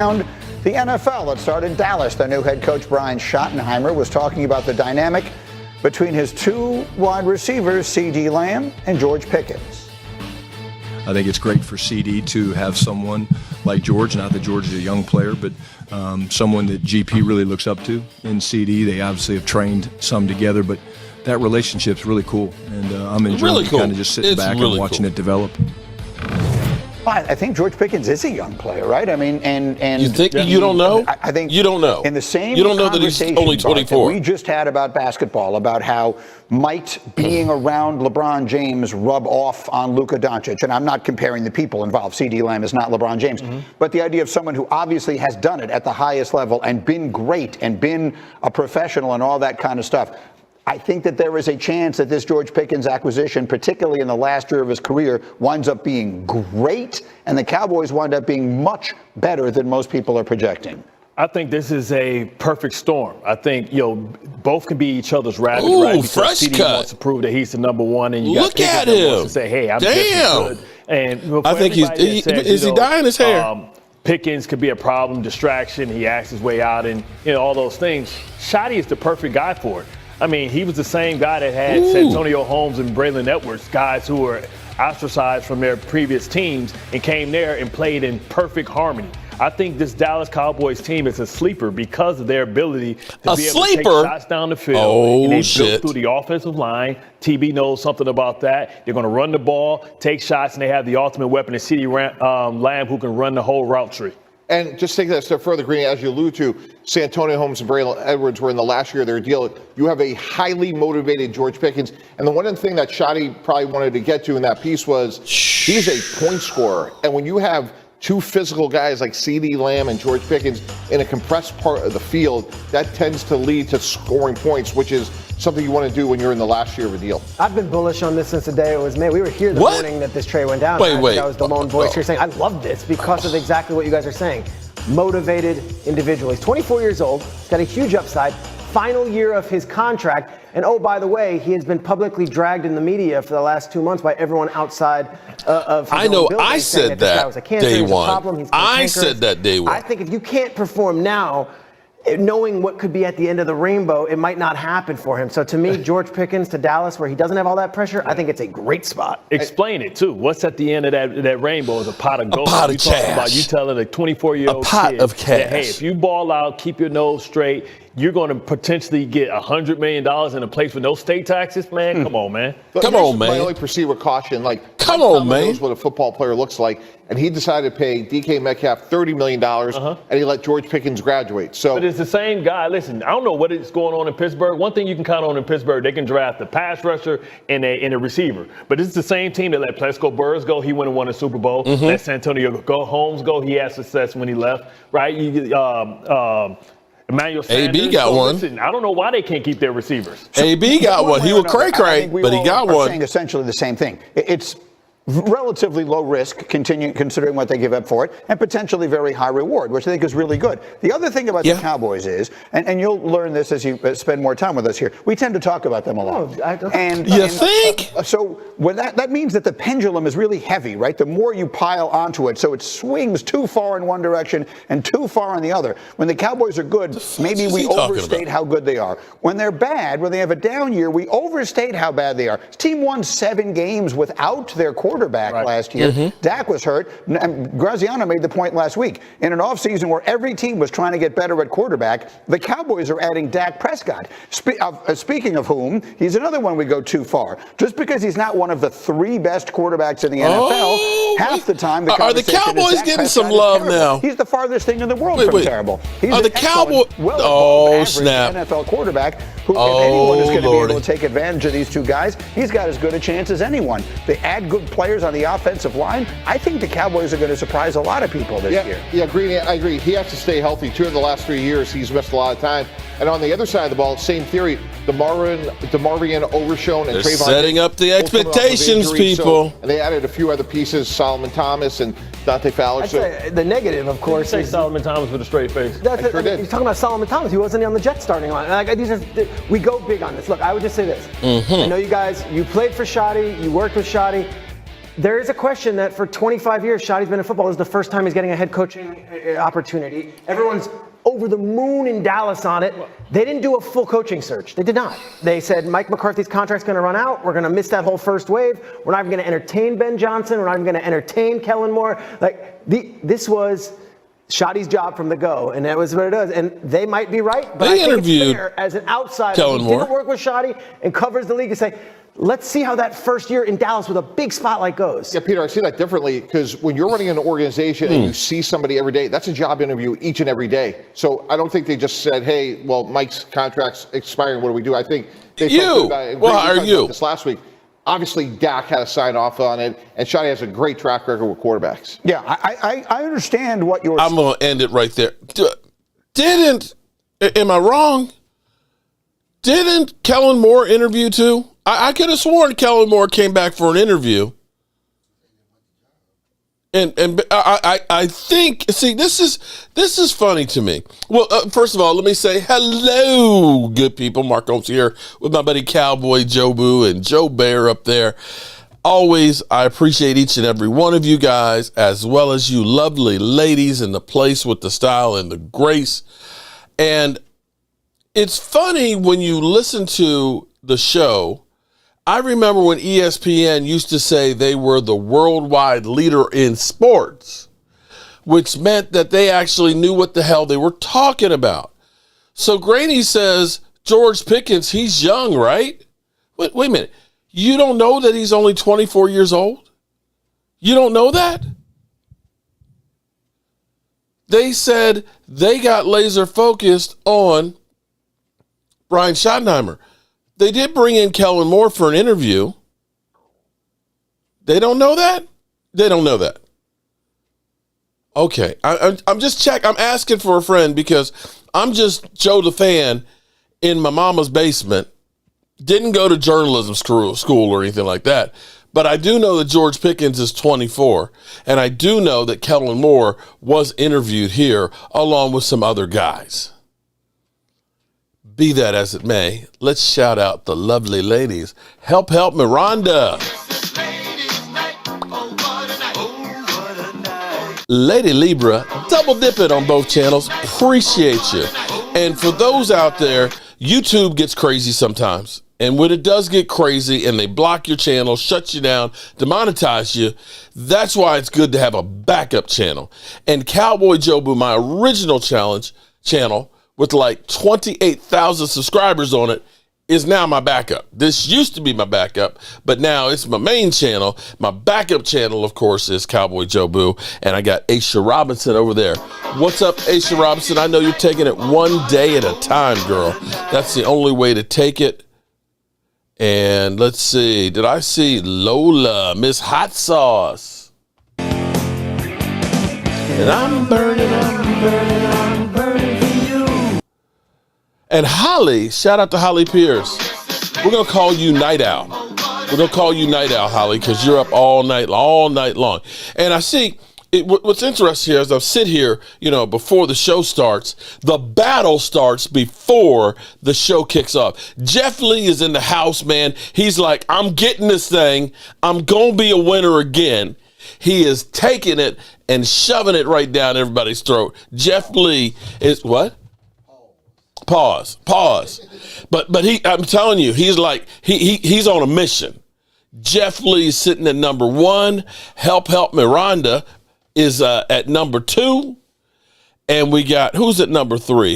The NFL, let's start in Dallas. Their new head coach, Brian Schottenheimer, was talking about the dynamic between his two wide receivers, C.D. Lamb and George Pickens. I think it's great for CD to have someone like George, not that George is a young player, but someone that GP really looks up to in CD. They obviously have trained some together, but that relationship's really cool. And I'm enjoying kind of just sitting back and watching it develop. I think George Pickens is a young player, right? I mean, and you think you don't know? I think you don't know. In the same you don't know that he's only 24. We just had about basketball, about how might being around LeBron James rub off on Luka Doncic, and I'm not comparing the people involved. C.D. Lamb is not LeBron James, but the idea of someone who obviously has done it at the highest level and been great and been a professional and all that kind of stuff. I think that there is a chance that this George Pickens acquisition, particularly in the last year of his career, winds up being great, and the Cowboys wind up being much better than most people are projecting. I think this is a perfect storm. I think, both can be each other's rabbit, right? Because fresh CD cut. wants to prove that he's the number one, and you got Look at Pickens that him. wants to say, hey, I'm Damn. just as good. And I think is he dyeing his hair? Pickens could be a problem, distraction. He acts his way out, and all those things. Shotty is the perfect guy for it. I mean, he was the same guy that had Santonio Holmes and Braylon Edwards, guys who were ostracized from their previous teams and came there and played in perfect harmony. I think this Dallas Cowboys team is a sleeper because of their ability to be able to take shots down the field. And they built through the offensive line. TB knows something about that. They're going to run the ball, take shots, and they have the ultimate weapon in C.D. Lamb, who can run the whole route tree. And just take that a step further, Greeny, as you allude to, Santonio Holmes and Braylon Edwards were in the last year of their deal. You have a highly motivated George Pickens. And the one thing that Shotty probably wanted to get to in that piece was he's a point scorer. And when you have two physical guys like C.D. Lamb and George Pickens in a compressed part of the field, that tends to lead to scoring points, which is something you want to do when you're in the last year of a deal. I've been bullish on this since the day it was made. We were here the morning that this trade went down. Wait. I was the lone voice here saying, I love this because of exactly what you guys are saying. Motivated individual. He's 24 years old, got a huge upside, final year of his contract. And oh, by the way, he has been publicly dragged in the media for the last 2 months by everyone outside of his I know. building, I said that was a cancer, day was a one. problem, I said that day one. I think if you can't perform now, knowing what could be at the end of the rainbow, it might not happen for him. So to me, George Pickens to Dallas, where he doesn't have all that pressure, I think it's a great spot. Explain it, too. What's at the end of that rainbow is a pot of gold. A pot of cash. About you telling a 24-year-old a pot kid of cash. that, hey, if you ball out, keep your nose straight, you're going to potentially get $100 million in a place with no state taxes, man. Come on, man. Come on, man. I only proceed with caution. Come on, man. Knows what a football player looks like, and he decided to pay DK Metcalf $30 million, and he let George Pickens graduate. So, but it's the same guy. Listen, I don't know what is going on in Pittsburgh. One thing you can count on in Pittsburgh, they can draft a pass rusher and a receiver. But it's the same team that let Plesko Burrs go. He went and won a Super Bowl. Let Santonio Holmes go. He had success when he left, right? Emmanuel Sanders. AB got one. Listen, I don't know why they can't keep their receivers. AB got one. He was cray-cray, but he got one. Saying essentially the same thing. It's relatively low risk, considering what they give up for it, and potentially very high reward, which I think is really good. The other thing about the Cowboys is, and you'll learn this as you spend more time with us here, we tend to talk about them a lot. And you think? So when that means that the pendulum is really heavy, right? The more you pile onto it, so it swings too far in one direction and too far in the other. When the Cowboys are good, maybe we overstate how good they are. When they're bad, when they have a down year, we overstate how bad they are. This team won 7 games without their quarterback last year. Dak was hurt. Graziano made the point last week. In an offseason where every team was trying to get better at quarterback, the Cowboys are adding Dak Prescott. Speaking of whom, he's another one we go too far. Just because he's not one of the 3 best quarterbacks in the NFL, half the time the are the Cowboys getting some love now? He's the farthest thing in the world from terrible. He's are the Cowboys? Snap! NFL quarterback who, if anyone is going to be able to take advantage of these two guys, he's got as good a chance as anyone. They add good players on the offensive line. I think the Cowboys are going to surprise a lot of people this year. Yeah, Greeny, I agree. He has to stay healthy. 2 of the last 3 years, he's missed a lot of time. And on the other side of the ball, same theory. DeMarvin Overshown and Trayvon setting up the expectations, people. And they added a few other pieces, Solomon Thomas and Dante Fowler. I'd say the negative, of course, say Solomon Thomas with a straight face. He's talking about Solomon Thomas. He wasn't on the Jets starting line. We go big on this. Look, I would just say this. I know you guys, you played for Shotty, you worked with Shotty. there is a question that for 25 years, Shotty's been in football. This is the first time he's getting a head coaching opportunity. Everyone's over the moon in Dallas on it. They didn't do a full coaching search. They did not. They said Mike McCarthy's contract's going to run out. We're going to miss that whole first wave. We're not even going to entertain Ben Johnson. We're not even going to entertain Kellen Moore. This was Shotty's job from the go, and that was what it is. And they might be right, but They I think interviewed it's fair as an outsider Kellen who Moore. didn't work with Shotty and covers the league and say, let's see how that first year in Dallas with a big spotlight goes. Yeah, Peter, I see that differently because when you're running an organization and you see somebody every day, that's a job interview each and every day. So I don't think they just said, hey, well, Mike's contract's expiring. What do we do? I think they You. Well, how are you? This last week. Obviously, Dak had a sign off on it, and Shotty has a great track record with quarterbacks. Yeah, I understand what you're I'm going to end it right there. Am I wrong? Didn't Kellen Moore interview too? I could have sworn Kellen Moore came back for an interview. And I think, see, this is funny to me. Well, first of all, let me say hello, good people. Mark Holmes here with my buddy Cowboy Joe Boo and Joe Bear up there. Always, I appreciate each and every one of you guys, as well as you lovely ladies in the place with the style and the grace. And it's funny when you listen to the show. I remember when ESPN used to say they were the worldwide leader in sports, which meant that they actually knew what the hell they were talking about. So Graney says, George Pickens, he's young, right? Wait a minute. You don't know that he's only 24 years old? You don't know that? They said they got laser focused on Brian Schottenheimer. They did bring in Kellen Moore for an interview. They don't know that? They don't know that. Okay. I'm just checking. I'm asking for a friend because I'm just Joe the fan in my mama's basement. Didn't go to journalism school or anything like that. But I do know that George Pickens is 24. And I do know that Kellen Moore was interviewed here along with some other guys. Be that as it may, let's shout out the lovely ladies. Help Miranda. Lady Libra, double dip it on both channels. Appreciate you. And for those out there, YouTube gets crazy sometimes. And when it does get crazy and they block your channel, shut you down, demonetize you, that's why it's good to have a backup channel. And Cowboy Joe Boo, my original channel, with like 28,000 subscribers on it, is now my backup. This used to be my backup, but now it's my main channel. My backup channel, of course, is Cowboy Joe Boo, and I got Aisha Robinson over there. What's up, Aisha Robinson? I know you're taking it one day at a time, girl. That's the only way to take it. And let's see, did I see Lola, Miss Hot Sauce? And I'm burning for you. And Holly, shout out to Holly Pierce. We're going to call you Night Owl. We're going to call you Night Owl, Holly, because you're up all night long. And I see, what's interesting here is I sit here, before the show starts. The battle starts before the show kicks off. Jeff Lee is in the house, man. He's like, I'm getting this thing. I'm going to be a winner again. He is taking it and shoving it right down everybody's throat. Jeff Lee is what? Pause. But I'm telling you, he's like, he's on a mission. Jeff Lee's sitting at number 1. Help Miranda is at number 2. And we got, who's at number 3?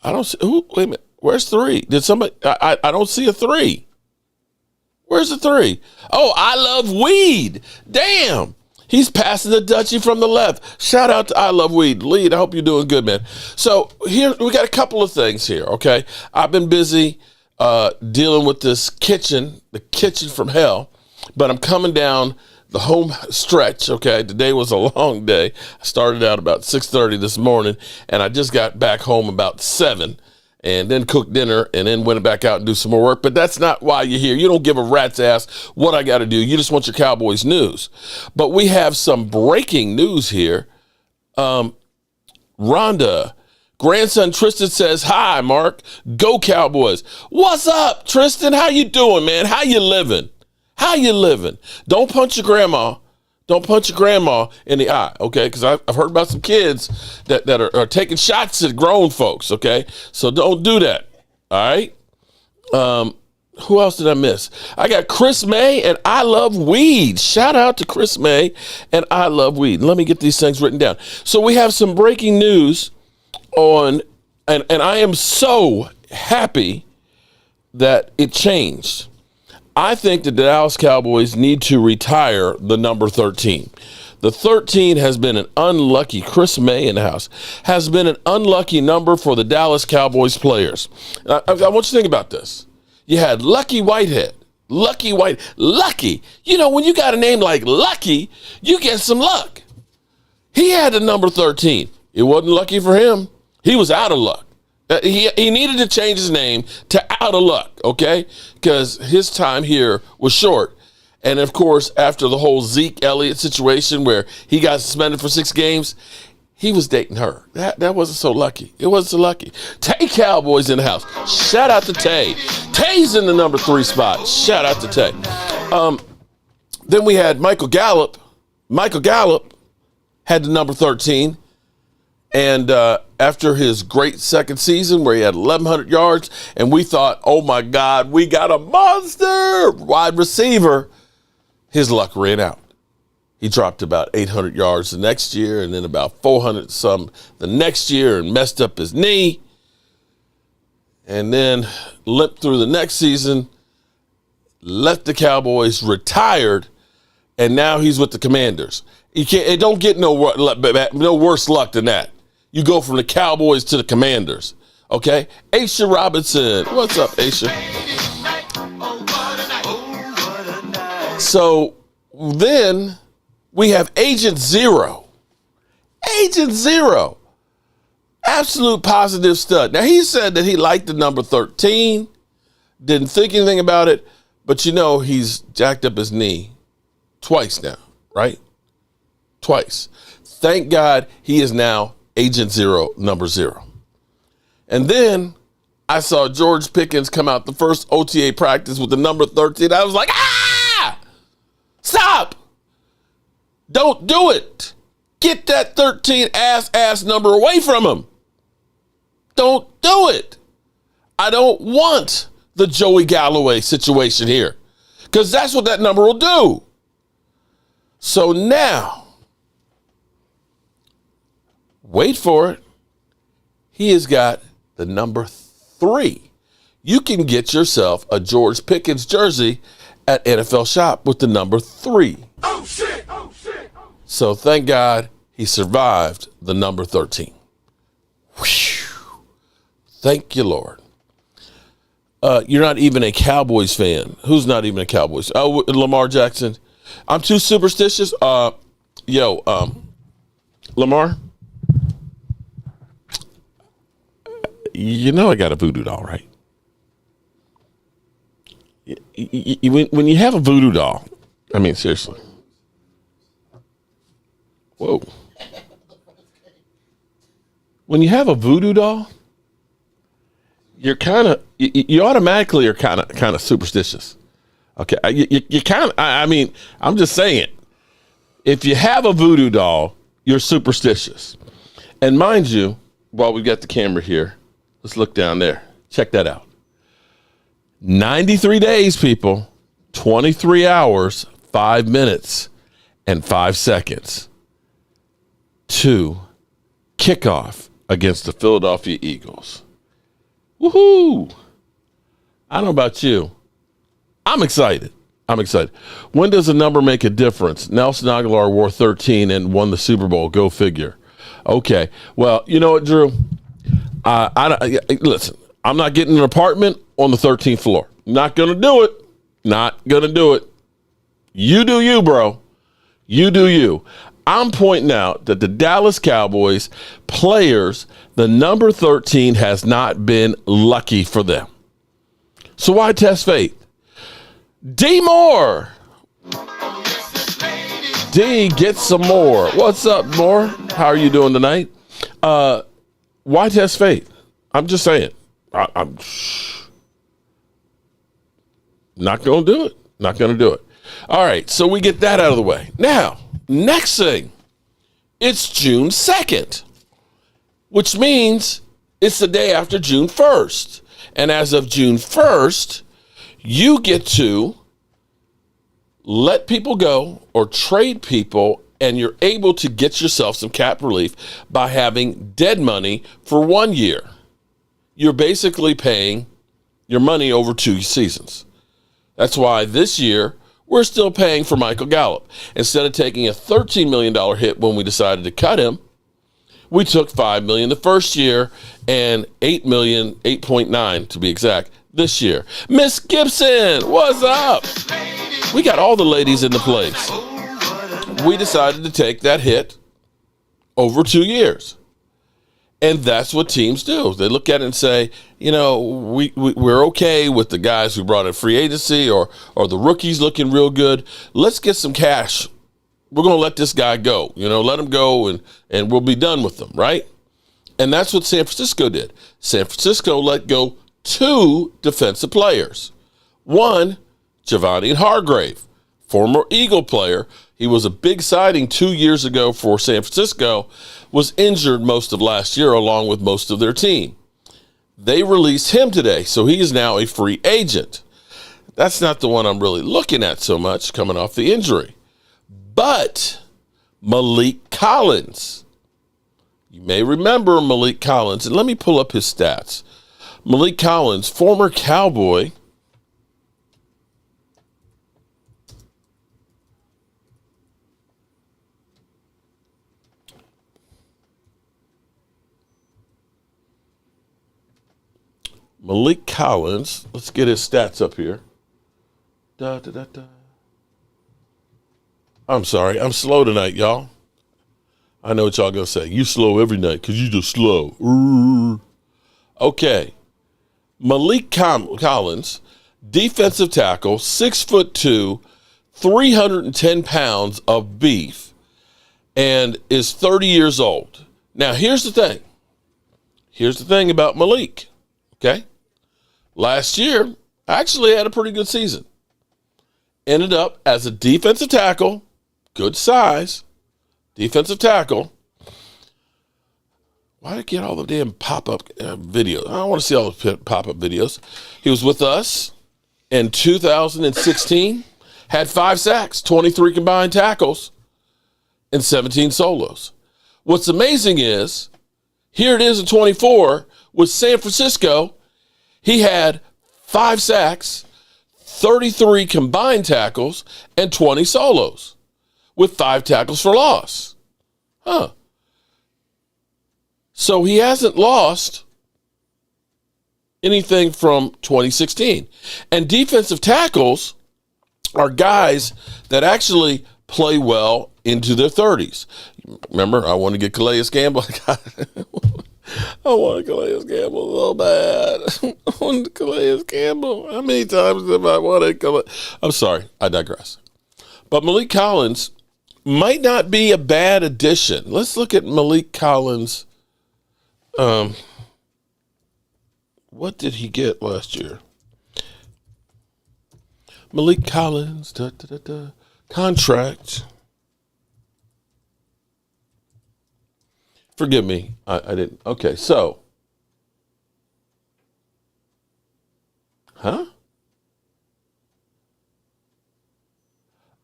I don't see, wait a minute. Where's 3? Did somebody, I don't see a 3. Where's the 3? Oh, I Love Weed. Damn. He's passing the Dutchie from the left. Shout out to I Love Weed. Lead, I hope you're doing good, man. So here, we got a couple of things here, okay? I've been busy dealing with this kitchen, the kitchen from hell, but I'm coming down the home stretch, okay? Today was a long day. I started out about 6:30 this morning, and I just got back home about 7, and then cooked dinner, and then went back out and do some more work. But that's not why you're here. You don't give a rat's ass what I got to do. You just want your Cowboys news. But we have some breaking news here. Rhonda Grandson Tristan says, hi, Mark. Go Cowboys. What's up, Tristan? How you doing, man? How you living? How you living? Don't punch your grandma. Don't punch your grandma in the eye, okay? Because I've heard about some kids that are taking shots at grown folks, okay? So don't do that, all right? Who else did I miss? I got Chris May and I Love Weed. Shout out to Chris May and I Love Weed. Let me get these things written down. So we have some breaking news on, and I am so happy that it changed. I think that the Dallas Cowboys need to retire the number 13. The 13 has been an unlucky, Chris May in the house, has been an unlucky number for the Dallas Cowboys players. I want you to think about this. You had Lucky Whitehead. Lucky. You know, when you got a name like Lucky, you get some luck. He had the number 13. It wasn't lucky for him. He was out of luck. He needed to change his name to out of luck, okay? Because his time here was short. And, of course, after the whole Zeke Elliott situation where he got suspended for 6 games, he was dating her. That wasn't so lucky. It wasn't so lucky. Tay Cowboys in the house. Shout out to Tay. Tay's in the number 3 spot. Shout out to Tay. Then we had Michael Gallup. Michael Gallup had the number 13. And after his great second season where he had 1,100 yards, and we thought, oh, my God, we got a monster wide receiver, his luck ran out. He dropped about 800 yards the next year and then about 400 some the next year and messed up his knee. And then limped through the next season, left the Cowboys, retired, and now he's with the Commanders. It don't get no worse luck than that. You go from the Cowboys to the Commanders, okay? Aisha Robinson. What's up, Aisha? So then we have Agent Zero. Agent Zero. Absolute positive stud. Now, he said that he liked the number 13, didn't think anything about it, but you know he's jacked up his knee twice now, right? Twice. Thank God he is now Agent Zero, number 0. And then I saw George Pickens come out the first OTA practice with the number 13. I was like, stop. Don't do it. Get that 13 ass number away from him. Don't do it. I don't want the Joey Galloway situation here because that's what that number will do. So now, wait for it. He has got the number 3. You can get yourself a George Pickens jersey at NFL Shop with the number 3. Oh, shit. So thank God he survived the number 13. Whew. Thank you, Lord. You're not even a Cowboys fan. Who's not even a Cowboys? Oh, Lamar Jackson. I'm too superstitious. Lamar. You know I got a voodoo doll, right? When you have a voodoo doll, I mean, seriously. Whoa. When you have a voodoo doll, you automatically are kind of superstitious. Okay, you kind of, I mean, I'm just saying, if you have a voodoo doll, you're superstitious. And mind you, while we got the camera here, let's look down there. Check that out. 93 days, people, 23 hours, 5 minutes, and 5 seconds to kickoff against the Philadelphia Eagles. Woohoo! I don't know about you. I'm excited. When does a number make a difference? Nelson Aguilar wore 13 and won the Super Bowl. Go figure. Okay. Well, you know what, Drew? Listen, I'm not getting an apartment on the 13th floor. Not going to do it. You do you, bro. You do you. I'm pointing out that the Dallas Cowboys players, the number 13 has not been lucky for them. So why test faith? D Moore. D, get some more. What's up, Moore? How are you doing tonight? Why test fate? I'm just saying. I'm not going to do it. Not going to do it. All right, so we get that out of the way. Now, next thing, it's June 2nd, which means it's the day after June 1st. And as of June 1st, you get to let people go or trade people, and you're able to get yourself some cap relief by having dead money for 1 year. You're basically paying your money over 2 seasons. That's why this year we're still paying for Michael Gallup. Instead of taking a $13 million hit when we decided to cut him, we took $5 million the first year and $8 million, 8.9 to be exact, this year. Miss Gibson, what's up? We got all the ladies in the place. We decided to take that hit over 2 years. And that's what teams do. They look at it and say, you know, we're okay with the guys who brought in free agency or the rookies looking real good. Let's get some cash. We're going to let this guy go. You know, let him go and we'll be done with them, right? And that's what San Francisco did. San Francisco let go 2 defensive players. One, Giovanni Hargrave, former Eagle player. He was a big signing 2 years ago for San Francisco, was injured most of last year along with most of their team. They released him today, so he is now a free agent. That's not the one I'm really looking at so much coming off the injury. But Malik Collins, you may remember Malik Collins, and let me pull up his stats. Malik Collins, former Cowboy, Malik Collins, let's get his stats up here. I'm sorry, I'm slow tonight, y'all. I know what y'all gonna say. You slow every night because you just slow. Okay. Malik Collins, defensive tackle, 6'2", 310 pounds of beef, and is 30 years old. Now, here's the thing. Here's the thing about Malik, okay? Last year, actually had a pretty good season. Ended up as a defensive tackle, good size, defensive tackle. Why did I get all the damn pop-up videos? I don't want to see all the pop-up videos. He was with us in 2016, had 5 sacks, 23 combined tackles, and 17 solos. What's amazing is, here it is in 24, with San Francisco, he had 5 sacks, 33 combined tackles, and 20 solos, with 5 tackles for loss. So he hasn't lost anything from 2016. And defensive tackles are guys that actually play well into their 30s. Remember, I want to get Calais Campbell. I want Calais Campbell so bad. I want Calais Campbell. How many times have I wanted Calais? I'm sorry, I digress. But Malik Collins might not be a bad addition. Let's look at Malik Collins. What did he get last year? Malik Collins, contract. Forgive me, I didn't. Okay, so.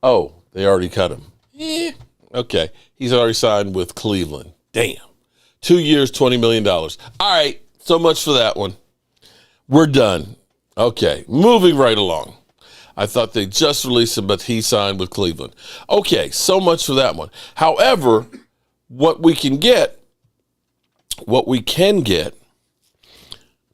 Oh, they already cut him. Okay, he's already signed with Cleveland. Damn. 2 years, $20 million. All right, so much for that one. We're done. Okay, moving right along. I thought they just released him, but he signed with Cleveland. Okay, so much for that one. However, what we can get,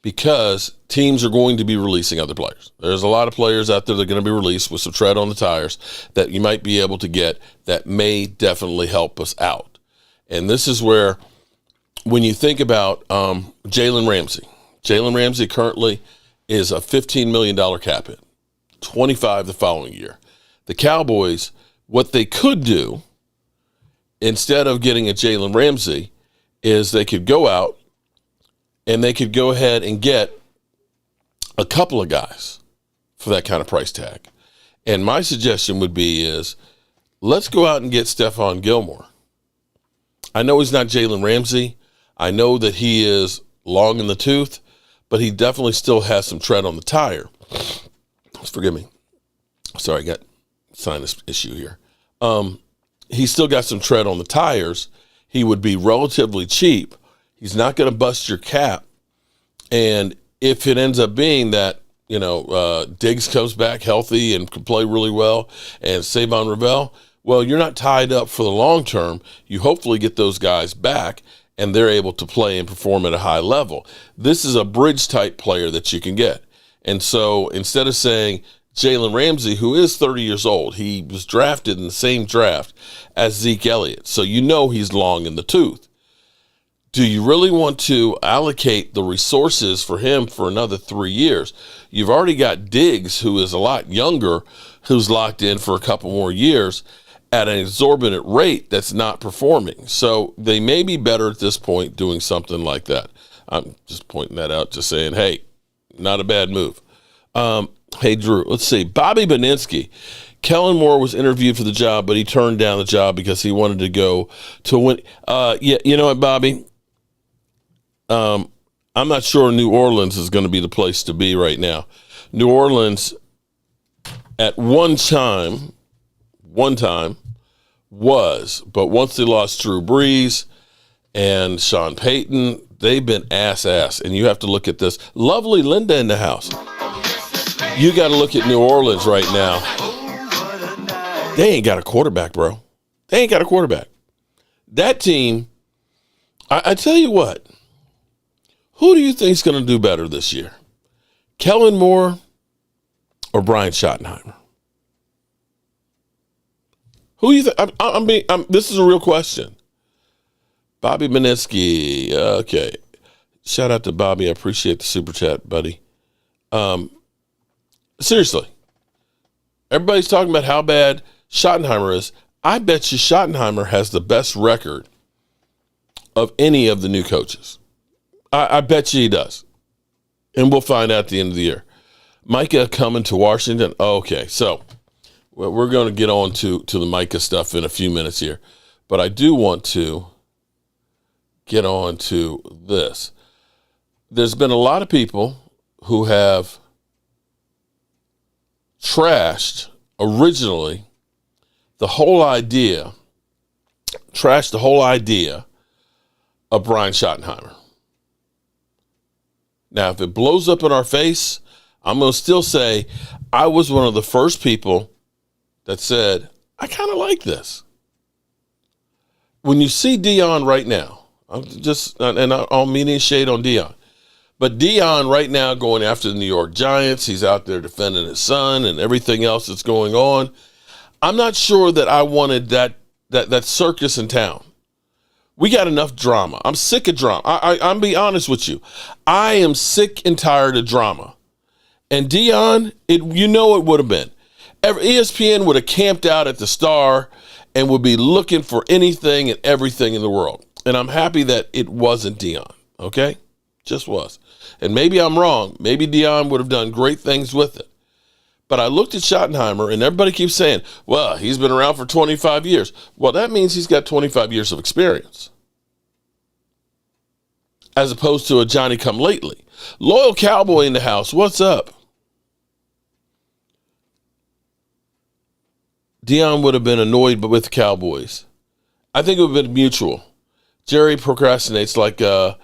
because teams are going to be releasing other players. There's a lot of players out there that are going to be released with some tread on the tires that you might be able to get that may definitely help us out. And this is where, when you think about Jalen Ramsey currently is a $15 million cap hit, 25 the following year. The Cowboys, what they could do, instead of getting a Jalen Ramsey, is they could go out and they could go ahead and get a couple of guys for that kind of price tag. And my suggestion would be is let's go out and get Stephon Gilmore. I know he's not Jalen Ramsey. I know that he is long in the tooth, but he definitely still has some tread on the tire. Forgive me. Sorry, I got sinus issue here. He's still got some tread on the tires. He would be relatively cheap. He's not going to bust your cap. And if it ends up being that, Diggs comes back healthy and can play really well, and Savon Ravel, well, you're not tied up for the long term. You hopefully get those guys back, and they're able to play and perform at a high level. This is a bridge-type player that you can get. And so instead of saying Jalen Ramsey, who is 30 years old, he was drafted in the same draft as Zeke Elliott, so he's long in the tooth. Do you really want to allocate the resources for him for another 3 years? You've already got Diggs, who is a lot younger, who's locked in for a couple more years at an exorbitant rate that's not performing. So they may be better at this point doing something like that. I'm just pointing that out, just saying, hey, not a bad move. Hey, Drew, let's see. Bobby Beninsky. Kellen Moore was interviewed for the job, but he turned down the job because he wanted to go to win. Yeah, you know what, Bobby? I'm not sure New Orleans is going to be the place to be right now. New Orleans, at one time was, but once they lost Drew Brees and Sean Payton, they've been ass. And you have to look at this. Lovely Linda in the house. You got to look at New Orleans right now. They ain't got a quarterback, bro. They ain't got a quarterback. That team, I tell you what, who do you think is going to do better this year? Kellen Moore or Brian Schottenheimer? Who do you think? This is a real question. Bobby Beninsky. Okay. Shout out to Bobby. I appreciate the super chat, buddy. Seriously. Everybody's talking about how bad Schottenheimer is. I bet you Schottenheimer has the best record of any of the new coaches. I bet you he does. And we'll find out at the end of the year. Micah coming to Washington. Okay, so we're going to get on to the Micah stuff in a few minutes here. But I do want to get on to this. There's been a lot of people who have trashed originally the whole idea of Brian Schottenheimer. Now, if it blows up in our face, I'm going to still say I was one of the first people that said, I kind of like this. When you see Deion right now, I don't mean any shade on Deion, but Deion right now going after the New York Giants, he's out there defending his son and everything else that's going on. I'm not sure that I wanted that circus in town. We got enough drama. I'm sick of drama. I'm be honest with you. I am sick and tired of drama. And Deion, it would have been. ESPN would have camped out at the Star and would be looking for anything and everything in the world. And I'm happy that it wasn't Deion, okay? Just was. And maybe I'm wrong. Maybe Deion would have done great things with it. But I looked at Schottenheimer, and everybody keeps saying, well, he's been around for 25 years. Well, that means he's got 25 years of experience, as opposed to a Johnny-come-lately. Loyal Cowboy in the house, what's up? Deion would have been annoyed with the Cowboys. I think it would have been mutual. Jerry procrastinates like a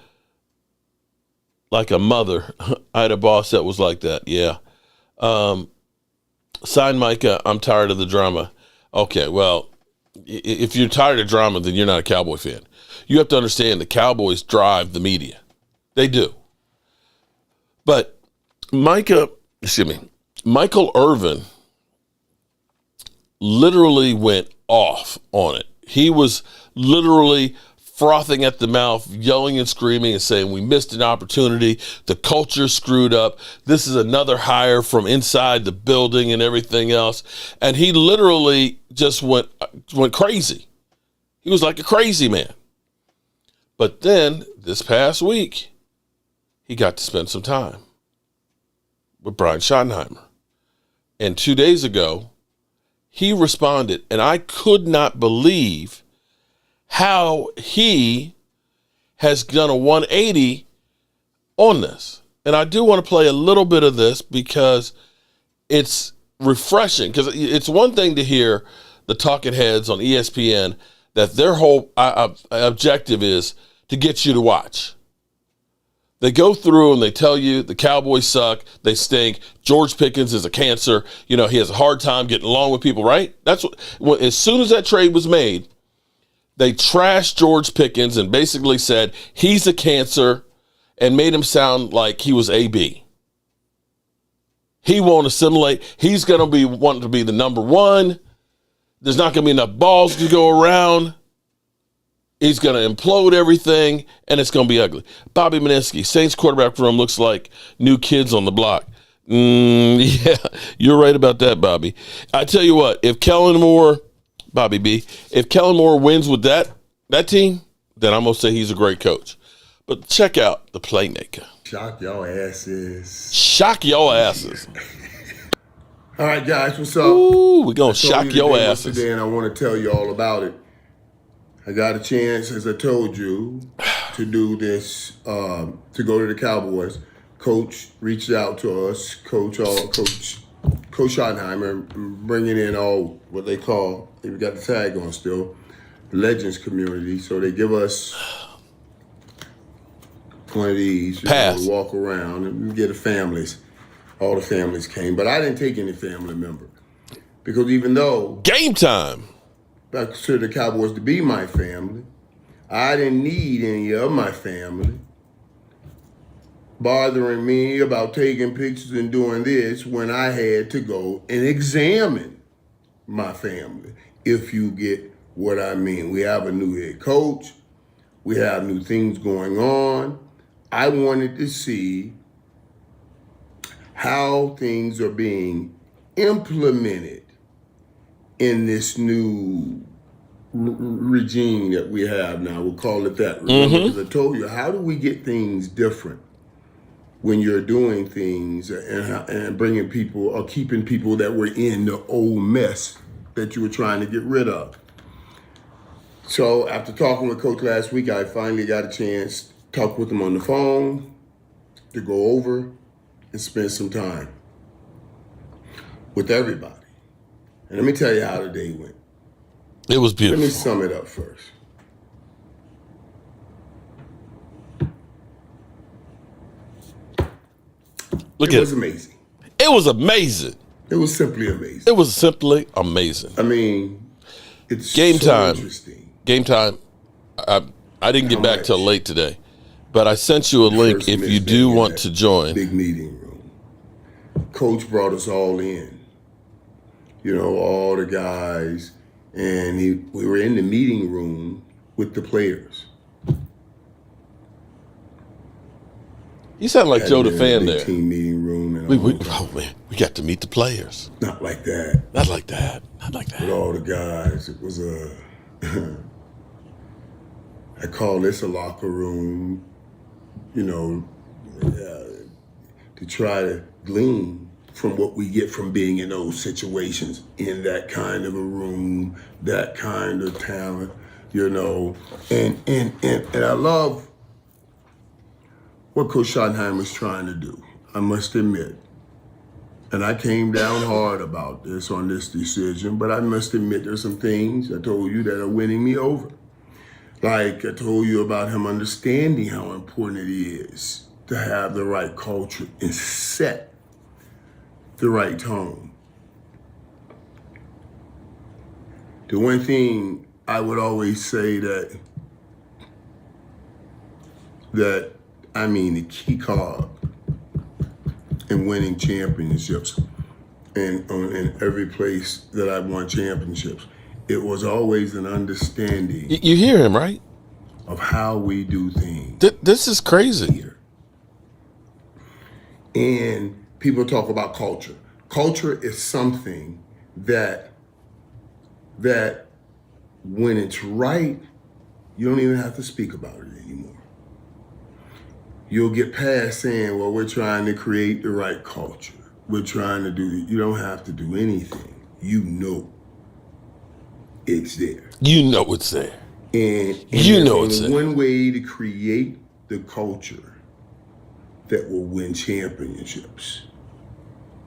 mother. I had a boss that was like that, yeah. Sign Micah, I'm tired of the drama. Okay, well, if you're tired of drama, then you're not a Cowboy fan. You have to understand the Cowboys drive the media. They do. But Michael Irvin literally went off on it. He was literally frothing at the mouth, yelling and screaming and saying, we missed an opportunity. The culture screwed up. This is another hire from inside the building and everything else. And he literally just went crazy. He was like a crazy man. But then this past week, he got to spend some time with Brian Schottenheimer. And 2 days ago, he responded, and I could not believe how he has done a 180 on this. And I do want to play a little bit of this because it's refreshing. Because it's one thing to hear the talking heads on ESPN that their whole objective is to get you to watch. They go through and they tell you the Cowboys suck, they stink, George Pickens is a cancer, he has a hard time getting along with people, right? That's what, as soon as that trade was made, they trashed George Pickens and basically said he's a cancer and made him sound like he was AB. He won't assimilate. He's going to be wanting to be the number one. There's not going to be enough balls to go around. He's going to implode everything, and it's going to be ugly. Bobby Miniski, Saints quarterback room looks like new kids on the block. Yeah, you're right about that, Bobby. I tell you what, if Kellen Moore, Bobby B, if Kellen Moore wins with that team, then I'm going to say he's a great coach. But check out the playmaker. Shock y'all asses. Shock your asses. All right, guys, what's up? Ooh, we're going to shock your asses. Today, and I want to tell you all about it. I got a chance, as I told you, to do this, to go to the Cowboys. Coach reached out to us, Coach Schottenheimer, bringing in all what they call, we got the tag on still, Legends community. So they give us one of these, to walk around and we get the families. All the families came, but I didn't take any family member because even though game time, I consider the Cowboys to be my family, I didn't need any of my family bothering me about taking pictures and doing this when I had to go and examine my family, if you get what I mean. We have a new head coach. We have new things going on. I wanted to see how things are being implemented in this new regime that we have now. We'll call it that. Remember, because I told you, how do we get things different when you're doing things and bringing people or keeping people that were in the old mess that you were trying to get rid of? So after talking with Coach last week, I finally got a chance to talk with him on the phone, to go over and spend some time with everybody. And let me tell you how the day went. It was beautiful. Let me sum it up first. It was amazing. It was amazing. It was simply amazing. It was simply amazing. I mean, it's game so time. Interesting. Game time. I didn't get back till late today, but I sent you a link if you do want to join. Big meeting room. Coach brought us all in. All the guys, and we were in the meeting room with the players. You sound like Joe the fan there. Team meeting room. And we got to meet the players. Not like that. Not like that. Not like that. With all the guys, it was I call this a locker room, to try to glean from what we get from being in those situations, in that kind of a room, that kind of talent, and I love what Coach Schottenheimer is trying to do, I must admit. And I came down hard about this on this decision, but I must admit there's some things I told you that are winning me over. Like I told you about him understanding how important it is to have the right culture and set the right tone. The one thing I would always say the key card in winning championships and in every place that I've won championships, it was always an understanding. You hear him, right? Of how we do things. This is crazy. Here. And people talk about culture. Culture is something that when it's right, you don't even have to speak about it anymore. you'll get past saying, well, we're trying to create the right culture. We're trying to do, you don't have to do anything. You know it's there. You know it's there. And it's there. One way to create the culture that will win championships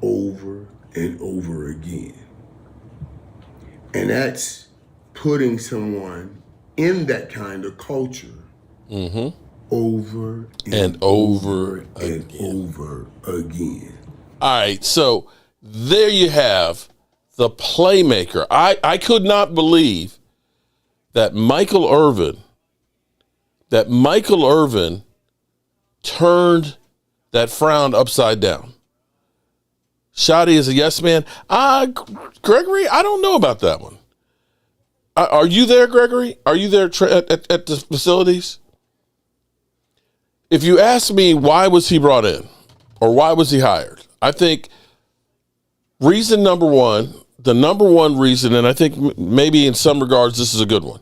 over and over again. And that's putting someone in that kind of culture over and over again. All right, so there you have the playmaker. I could not believe that Michael Irvin turned that frown upside down. Shotty is a yes man. Gregory, I don't know about that one. Are you there, Gregory? Are you there at the facilities? If you ask me why was he brought in or why was he hired, I think reason number one, the number one reason, and I think maybe in some regards this is a good one,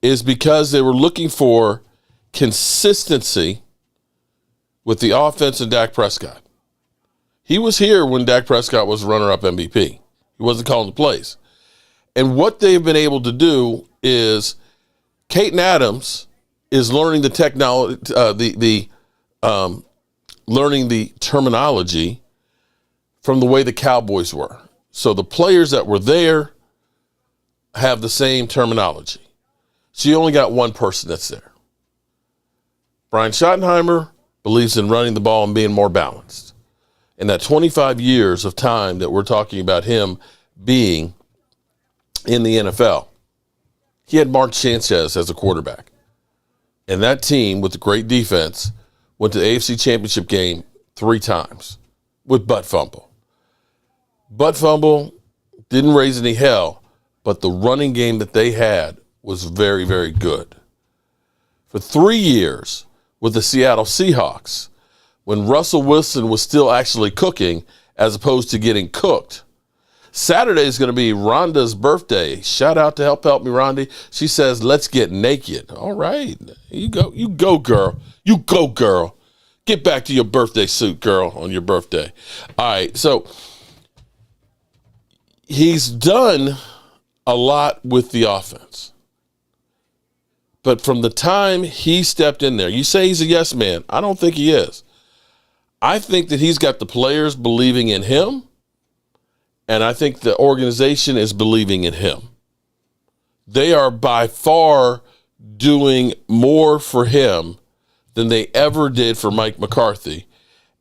is because they were looking for consistency with the offense and Dak Prescott. He was here when Dak Prescott was runner-up MVP. He wasn't calling the plays. And what they've been able to do is Caton Adams is learning the technology, learning the terminology from the way the Cowboys were. So the players that were there have the same terminology. So you only got one person that's there. Brian Schottenheimer believes in running the ball and being more balanced. And that 25 years of time that we're talking about him being in the NFL, he had Mark Sanchez as a quarterback. And that team with the great defense went to the AFC Championship game 3 times with butt fumble. Butt fumble didn't raise any hell, but the running game that they had was very, very good. For 3 years with the Seattle Seahawks, when Russell Wilson was still actually cooking as opposed to getting cooked. Saturday is going to be Rhonda's birthday. Shout out to Help Me, Rhonda. She says, let's get naked. All right. You go, girl. You go, girl. Get back to your birthday suit, girl, on your birthday. All right. So he's done a lot with the offense. But from the time he stepped in there, you say he's a yes man. I don't think he is. I think that he's got the players believing in him, and I think the organization is believing in him. They are by far doing more for him than they ever did for Mike McCarthy,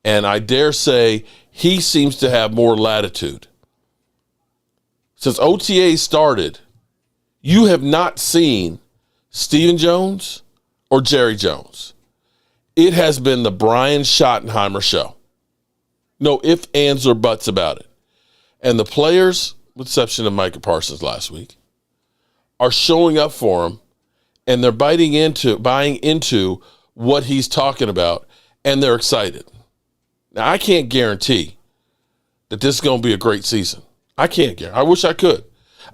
and I dare say he seems to have more latitude. Since OTA started, you have not seen Stephen Jones or Jerry Jones. It has been the Brian Schottenheimer show. No ifs, ands, or buts about it. And the players, with the exception of Micah Parsons last week, are showing up for him, and they're buying into what he's talking about, and they're excited. Now, I can't guarantee that this is going to be a great season. I can't guarantee. I wish I could.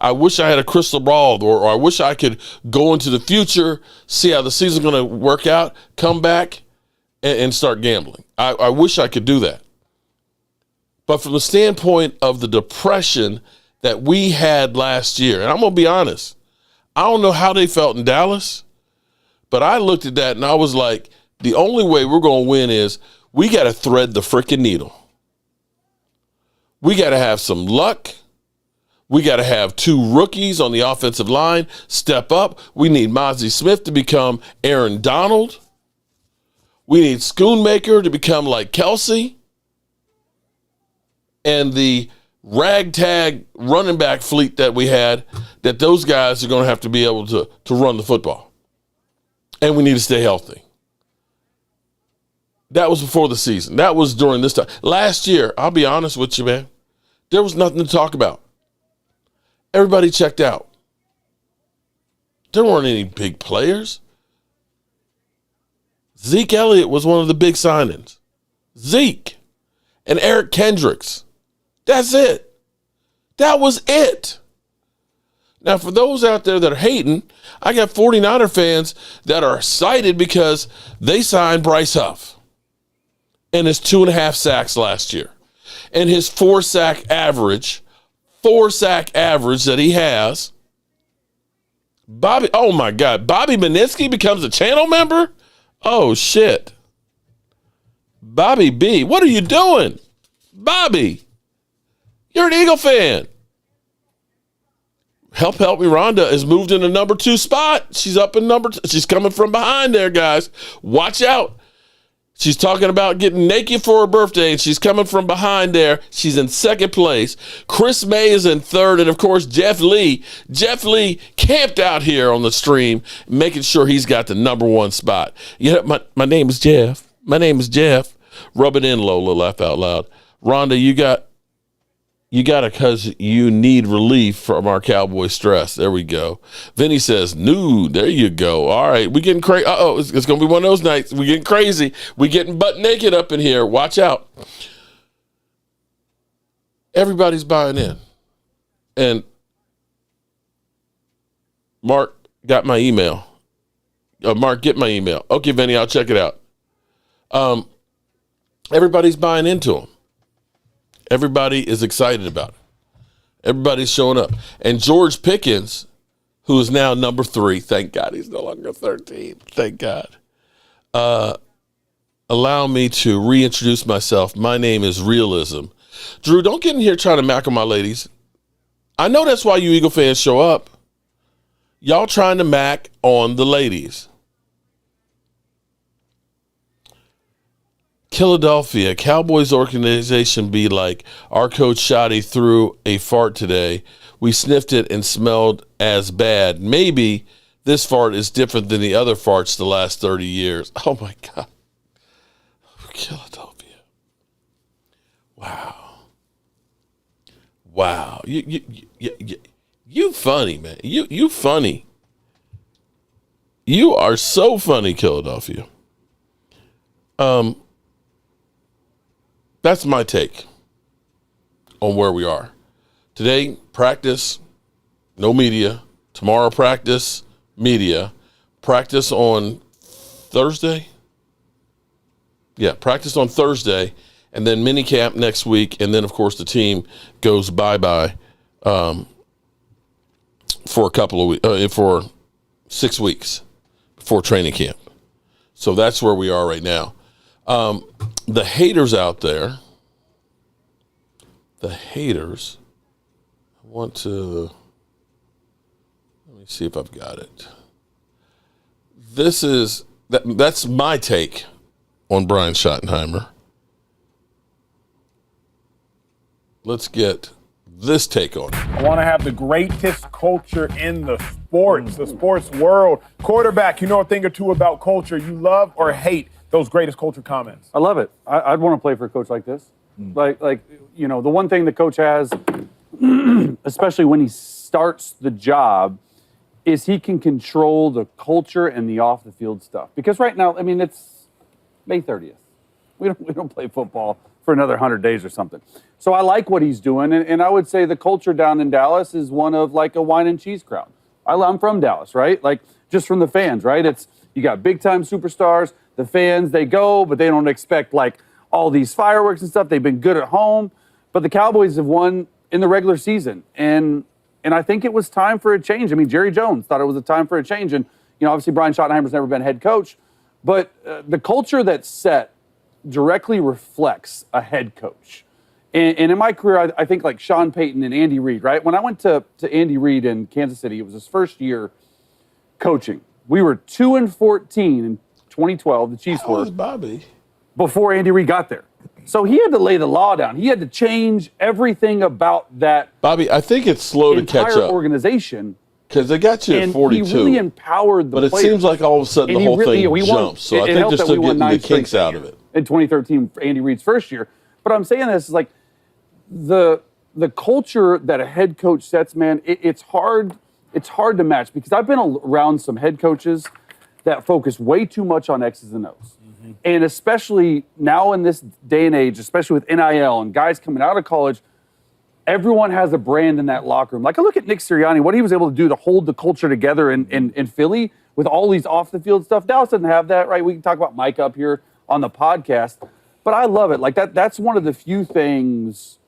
I wish I had a crystal ball, or I wish I could go into the future, see how the season's going to work out, come back, and start gambling. I wish I could do that. But from the standpoint of the depression that we had last year, and I'm going to be honest, I don't know how they felt in Dallas, but I looked at that and I was like, the only way we're going to win is we got to thread the freaking needle. We got to have some luck. We got to have 2 rookies on the offensive line step up. We need Mozzie Smith to become Aaron Donald. We need Schoonmaker to become like Kelsey. And the ragtag running back fleet that we had, that those guys are going to have to be able to run the football. And we need to stay healthy. That was before the season. That was during this time. Last year, I'll be honest with you, man, there was nothing to talk about. Everybody checked out. There weren't any big players. Zeke Elliott was one of the big signings. Zeke and Eric Kendricks. That's it. That was it. Now, for those out there that are hating, I got 49er fans that are excited because they signed Bryce Huff and his 2.5 sacks last year and his 4-sack average that he has. Bobby, oh my God, Bobby Minisky becomes a channel member? Oh shit. Bobby B, what are you doing? Bobby, you're an Eagle fan. Help me, Rhonda has moved in the number 2 spot. She's up in number 2. She's coming from behind there, guys. Watch out. She's talking about getting naked for her birthday, and she's coming from behind there. She's in 2nd place. Chris May is in 3rd, and of course, Jeff Lee. Jeff Lee camped out here on the stream, making sure he's got the number 1 spot. Yeah, my name is Jeff. My name is Jeff. Rub it in, Lola. Laugh out loud. Rhonda, you got it because you need relief from our Cowboy stress. There we go. Vinny says, nude. There you go. All right. We getting crazy. Uh-oh. It's going to be one of those nights. We getting crazy. We getting butt naked up in here. Watch out. Everybody's buying in. And Mark got my email. Mark, get my email. Okay, Vinny, I'll check it out. Everybody's buying into him. Everybody is excited about it. Everybody's showing up. And George Pickens, who is now number 3, thank God he's no longer 13. Thank God. Allow me to reintroduce myself. My name is Realism. Drew, don't get in here trying to mack on my ladies. I know that's why you Eagle fans show up. Y'all trying to mack on the ladies. Philadelphia, Cowboys organization be like, our coach Shotty threw a fart today. We sniffed it and smelled as bad. Maybe this fart is different than the other farts the last 30 years. Oh, my God. Philadelphia. Wow. Wow. You funny, man. You funny. You are so funny, Philadelphia. That's my take on where we are. Today, practice, no media. Tomorrow, practice, media. Practice on Thursday. Yeah, practice on Thursday, and then mini camp next week, and then, of course, the team goes bye-bye for a couple of weeks, for 6 weeks before training camp. So that's where we are right now. The haters out there, I want to, let me see if I've got it. That's my take on Brian Schottenheimer. Let's get this take on it. I want to have the greatest culture in the sports world. Quarterback, you know a thing or two about culture. You love or hate those greatest culture comments? I love it. I'd want to play for a coach like this. Like you know, the one thing the coach has, especially when he starts the job, is he can control the culture and the off the field stuff. Because right now, I mean, it's May 30th. We don't play football for another 100 days or something. So I like what he's doing, and I would say the culture down in Dallas is one of like a wine and cheese crowd. I'm from Dallas, right? Like just from the fans, right? It's you got big time superstars. The fans, they go, but they don't expect like all these fireworks and stuff. They've been good at home, but the Cowboys have won in the regular season, and I think it was time for a change. I mean, Jerry Jones thought it was a time for a change, and you know, obviously Brian Schottenheimer's never been head coach, but the culture that's set directly reflects a head coach. And in my career, I think like Sean Payton and Andy Reid, right? When I went to Andy Reid in Kansas City, it was his first year coaching. We were 2-14 in 2012, the Chiefs were. Bobby? Before Andy Reid got there. So he had to lay the law down. He had to change everything about that. Bobby, I think it's slow to catch up. Organization. Because they got you at 42. He really empowered the players. But it seems like all of a sudden the whole thing jumps. So I think they're still getting the kinks out of it. In 2013, Andy Reid's first year. But I'm saying this is like the culture that a head coach sets, man, it's hard to match because I've been around some head coaches that focus way too much on X's and O's. Mm-hmm. And especially now in this day and age, especially with NIL and guys coming out of college, everyone has a brand in that locker room. Like, I look at Nick Sirianni, what he was able to do to hold the culture together in Philly with all these off-the-field stuff. Dallas doesn't have that, right? We can talk about Micah up here on the podcast. But I love it. Like, that's one of the few things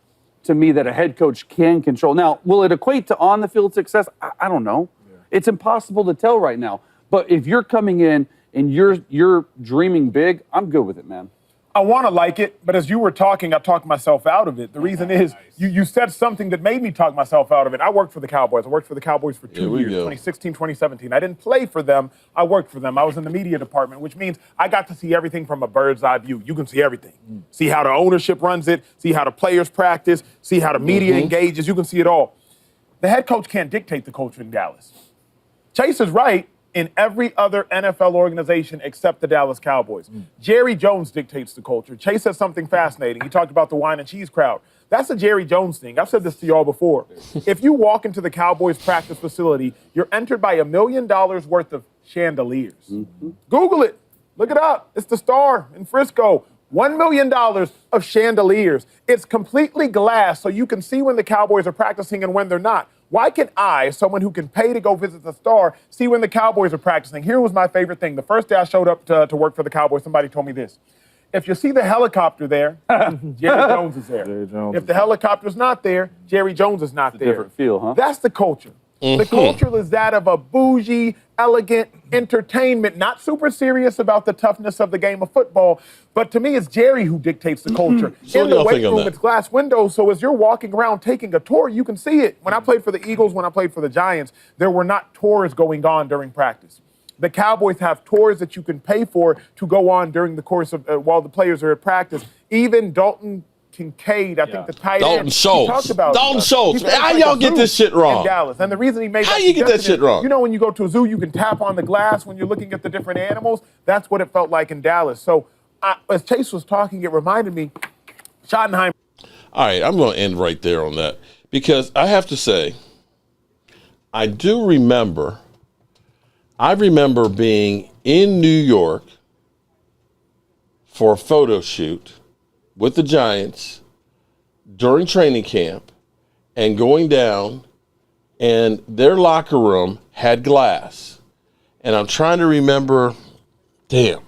to me that a head coach can control. Now, will it equate to on-the-field success? I don't know. Yeah. It's impossible to tell right now. But if you're coming in and you're dreaming big, I'm good with it, man. I want to like it, but as you were talking, I talked myself out of it. The reason is you said something that made me talk myself out of it. I worked for the Cowboys. I worked for the Cowboys for 2 years, 2016, 2017. I didn't play for them. I worked for them. I was in the media department, which means I got to see everything from a bird's eye view. You can see everything. See how the ownership runs it, see how the players practice, see how the media engages. You can see it all. The head coach can't dictate the culture in Dallas. Chase is right. In every other NFL organization except the Dallas Cowboys. Jerry Jones dictates the culture. Chase said something fascinating. He talked about the wine and cheese crowd. That's a Jerry Jones thing. I've said this to y'all before. If you walk into the Cowboys practice facility, you're entered by $1 million worth of chandeliers. Google it. Look it up. It's the Star in Frisco. $1 million of chandeliers. It's completely glass, so you can see when the Cowboys are practicing and when they're not. Why can I, someone who can pay to go visit the Star, see when the Cowboys are practicing? Here was my favorite thing. The first day I showed up to work for the Cowboys, somebody told me this. If you see the helicopter there, Jerry Jones is there. If the helicopter's not there, Jerry Jones is not there. Different feel, huh? That's the culture. The culture is that of a bougie, elegant entertainment, not super serious about the toughness of the game of football. But to me, it's Jerry who dictates the culture. So in the weight room, it's glass windows. So as you're walking around taking a tour, you can see it. When I played for the Eagles, when I played for the Giants, there were not tours going on during practice. The Cowboys have tours that you can pay for to go on during the course of while the players are at practice. Even Dalton Kincaid, I think the tight end, talked about Dalton Schultz. How y'all get this shit wrong? In Dallas. And the reason he made How you get that shit wrong? You know, when you go to a zoo, you can tap on the glass when you're looking at the different animals. That's what it felt like in Dallas. So as Chase was talking, it reminded me, Schottenheimer. All right, I'm going to end right there on that because I have to say, I remember being in New York for a photo shoot with the Giants during training camp and going down, and their locker room had glass. And I'm trying to remember, their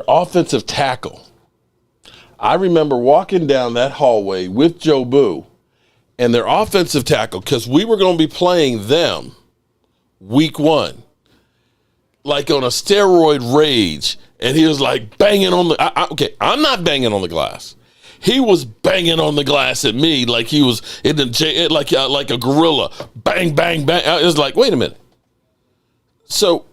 offensive tackle. I remember walking down that hallway with Joe Boo and their offensive tackle, because we were going to be playing them week 1, like on a steroid rage. And he was like banging on the, I'm not banging on the glass. He was banging on the glass at me like he was in the like a gorilla. Bang, bang, bang. It was like, wait a minute. So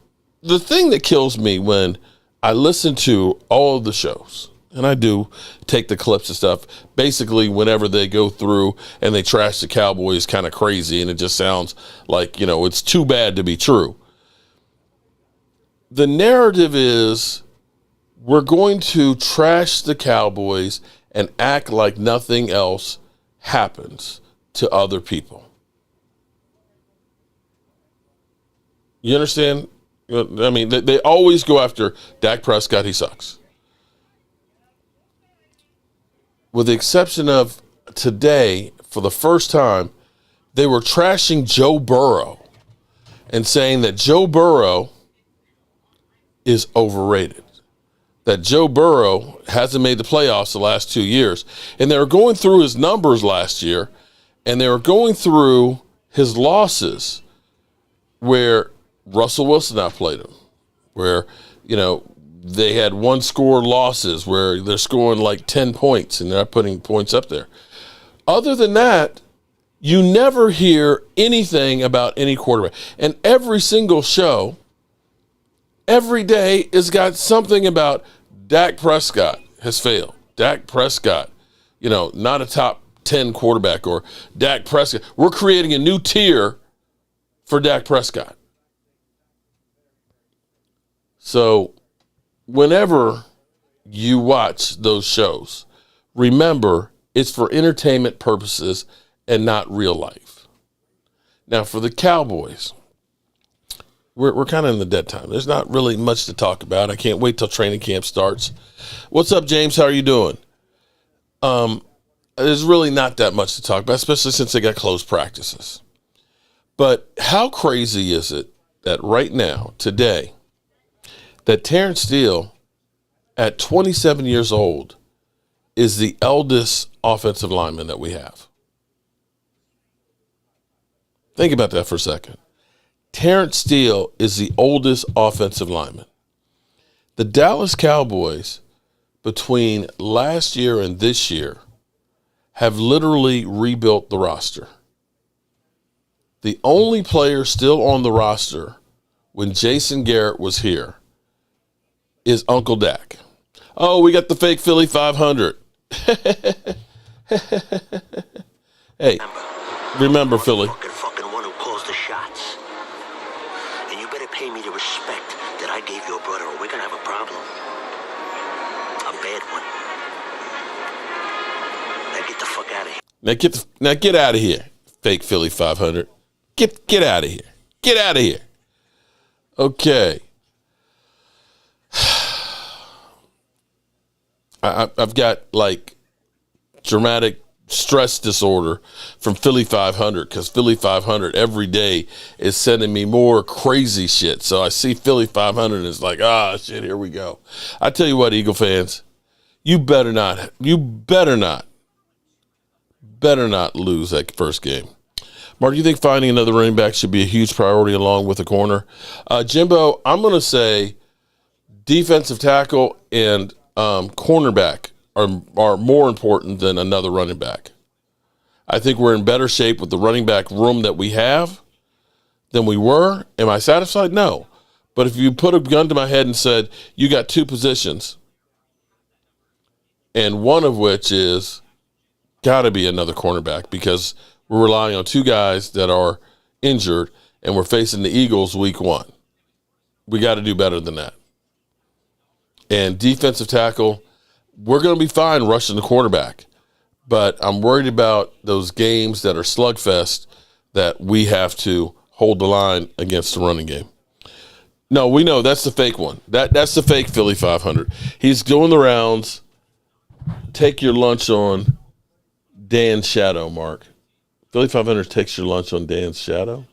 the thing that kills me when I listen to all of the shows, and I do take the clips and stuff, basically whenever they go through and they trash the Cowboys kind of crazy, and it just sounds like, it's too bad to be true. The narrative is, we're going to trash the Cowboys and act like nothing else happens to other people. You understand? I mean, they always go after Dak Prescott. He sucks. With the exception of today, for the first time, they were trashing Joe Burrow and saying that Joe Burrow is overrated. That Joe Burrow hasn't made the playoffs the last 2 years. And they were going through his numbers last year, and they were going through his losses where Russell Wilson outplayed him, where, they had one-score losses where they're scoring like 10 points and they're not putting points up there. Other than that, you never hear anything about any quarterback. And every single show, every day has got something about Dak Prescott has failed. Dak Prescott, not a top 10 quarterback, or Dak Prescott. We're creating a new tier for Dak Prescott. So whenever you watch those shows, remember it's for entertainment purposes and not real life. Now for the Cowboys, we're kind of in the dead time. There's not really much to talk about. I can't wait till training camp starts. What's up, James? How are you doing? there's really not that much to talk about, especially since they got closed practices. But how crazy is it that right now, today, that Terrence Steele, at 27 years old, is the eldest offensive lineman that we have? Think about that for a second. Terrence Steele is the oldest offensive lineman. The Dallas Cowboys, between last year and this year, have literally rebuilt the roster. The only player still on the roster when Jason Garrett was here is Uncle Dak. Oh, we got the fake Philly 500. Hey, remember Philly. Fucking one who calls the shots. And you better pay me the respect that I gave your brother, or we're gonna have a problem. A bad one. Now get the fuck out of here. Now get out of here, fake Philly 500. Get out of here. Get out of here. Okay. I've got like dramatic stress disorder from Philly 500 because Philly 500 every day is sending me more crazy shit. So I see Philly 500 and it's like, shit, here we go. I tell you what, Eagle fans, you better not lose that first game. Mark, do you think finding another running back should be a huge priority along with a corner? Jimbo, I'm going to say defensive tackle and cornerback are more important than another running back. I think we're in better shape with the running back room that we have than we were. Am I satisfied? No. But if you put a gun to my head and said, you got two positions, and one of which is got to be another cornerback because we're relying on two guys that are injured and we're facing the Eagles week 1. We got to do better than that. And defensive tackle, we're going to be fine rushing the quarterback. But I'm worried about those games that are slugfest that we have to hold the line against the running game. No, we know that's the fake one. That's the fake Philly 500. He's doing the rounds. Take your lunch on Dan's shadow, Mark. Philly 500 takes your lunch on Dan's shadow?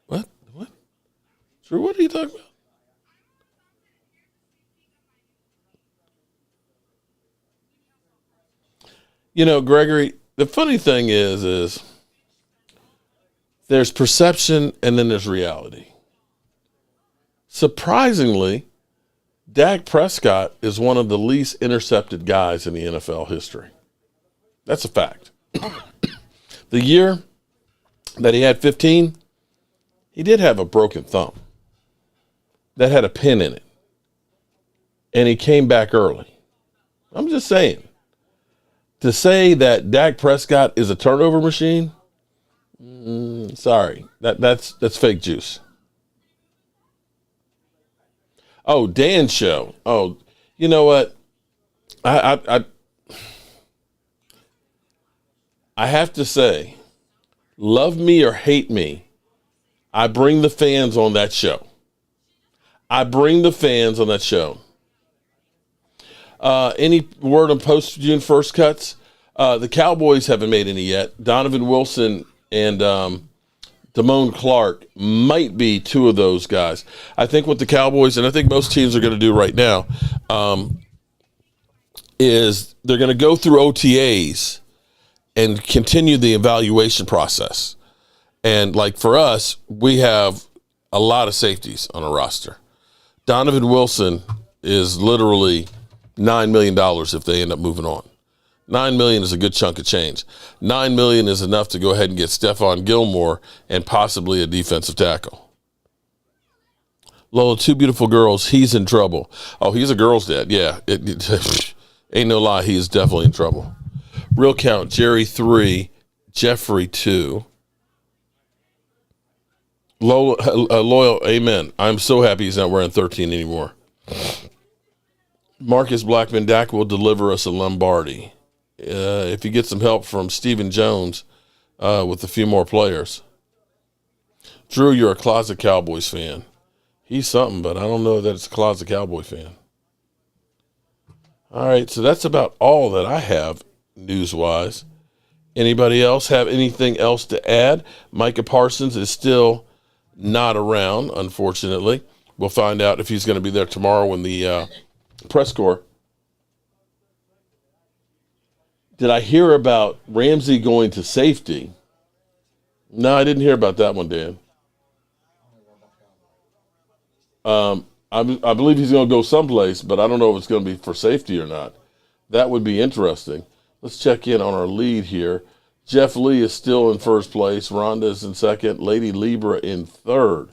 What? Drew, what are you talking about? You know, Gregory, the funny thing is there's perception and then there's reality. Surprisingly, Dak Prescott is one of the least intercepted guys in the NFL history. That's a fact. The year that he had 15, he did have a broken thumb that had a pin in it. And he came back early. I'm just saying. To say that Dak Prescott is a turnover machine, sorry. That's fake juice. Oh, Dan's show. Oh, you know what? I have to say, love me or hate me, I bring the fans on that show. Any word on post-June 1st cuts? The Cowboys haven't made any yet. Donovan Wilson and Damone Clark might be two of those guys. I think what the Cowboys, and I think most teams are going to do right now, is they're going to go through OTAs and continue the evaluation process. And like for us, we have a lot of safeties on a roster. Donovan Wilson is literally $9 million if they end up moving on. $9 million is a good chunk of change. $9 million is enough to go ahead and get Stephon Gilmore and possibly a defensive tackle. Lola, two beautiful girls. He's in trouble. Oh, he's a girl's dad. Yeah, ain't no lie. He is definitely in trouble. Real count, Jerry 3, Jeffrey 2. Loyal, amen. I'm so happy he's not wearing 13 anymore. Marcus Blackman, Dak will deliver us a Lombardi. If he gets some help from Stephen Jones with a few more players. Drew, you're a closet Cowboys fan. He's something, but I don't know that it's a closet Cowboy fan. All right, so that's about all that I have news-wise. Anybody else have anything else to add? Micah Parsons is still not around, unfortunately. We'll find out if he's going to be there tomorrow when the press corps. Did I hear about Ramsey going to safety? No, I didn't hear about that one, Dan. I believe he's going to go someplace, but I don't know if it's going to be for safety or not. That would be interesting. Let's check in on our lead here. Jeff Lee is still in first place. Rhonda is in second. Lady Libra in third.